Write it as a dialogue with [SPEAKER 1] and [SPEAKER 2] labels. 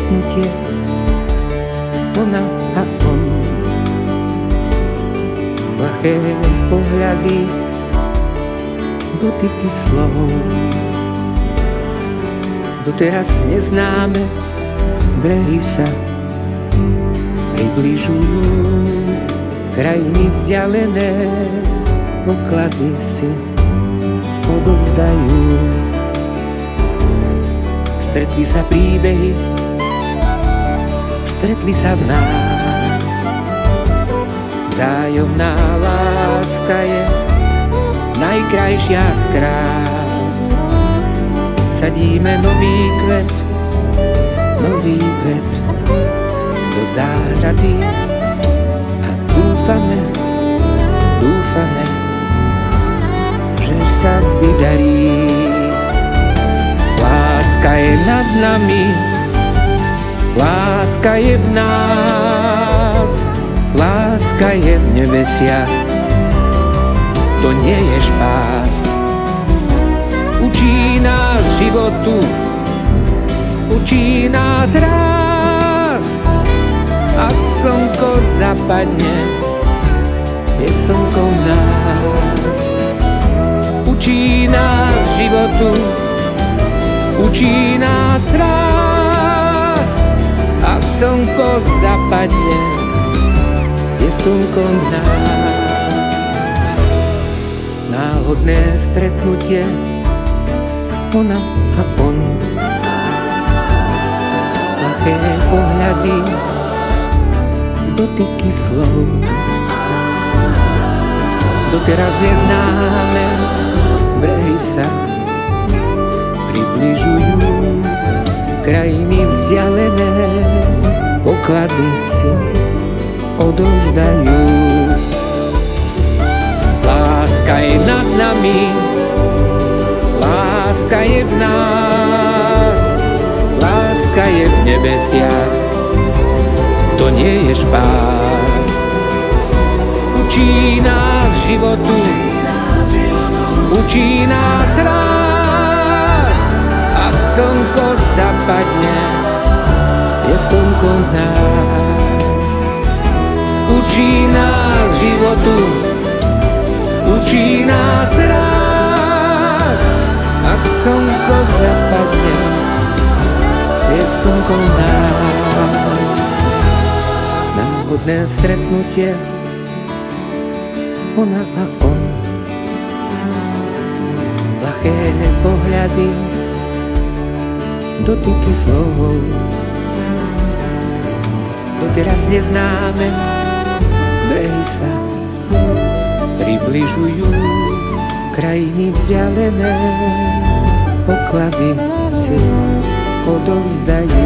[SPEAKER 1] stretnutie, ona a on. Plaché pohľady, dotyky slov. Doteraz neznáme brehy sa približujú, krajiny vzdialené poklady si odovzdajú. Stretli sa príbehy, stretli sa v nás. Vzájomná láska je najkrajšia z krás. Sadíme nový kvet do záhrady a dúfame, že sa vydarí. Láska je nad nami, láska je v nás, láska je v nebesiach, to nie je špás. Učí nás životu, učí nás ráz. Ak slnko zapadne, je slnko v nás. Učí nás životu, učí nás ráz. Ak slnko zapadne, je slnko v nás. Náhodné stretnutie, ona a on. Plaché pohľady, dotyky slov. Doteraz neznáme brehy sa približujú, krajiny vzdialené poklady si odovzdajú. Láska je nad nami, láska je v nás, láska je v nebesiach, to nie je špás. Učí nás životu, učí nás ráz. Ak slnko zapadne, je slnko v nás. Učí nás životu, učí nás ráz. Ak slnko zapadne, je slnko v nás. Náhodné stretnutie, ona a on. Plaché pohľady, dotyky slov. Doteraz neznáme brehy sa približujú, krajiny vzdialené poklady si odovzdajú.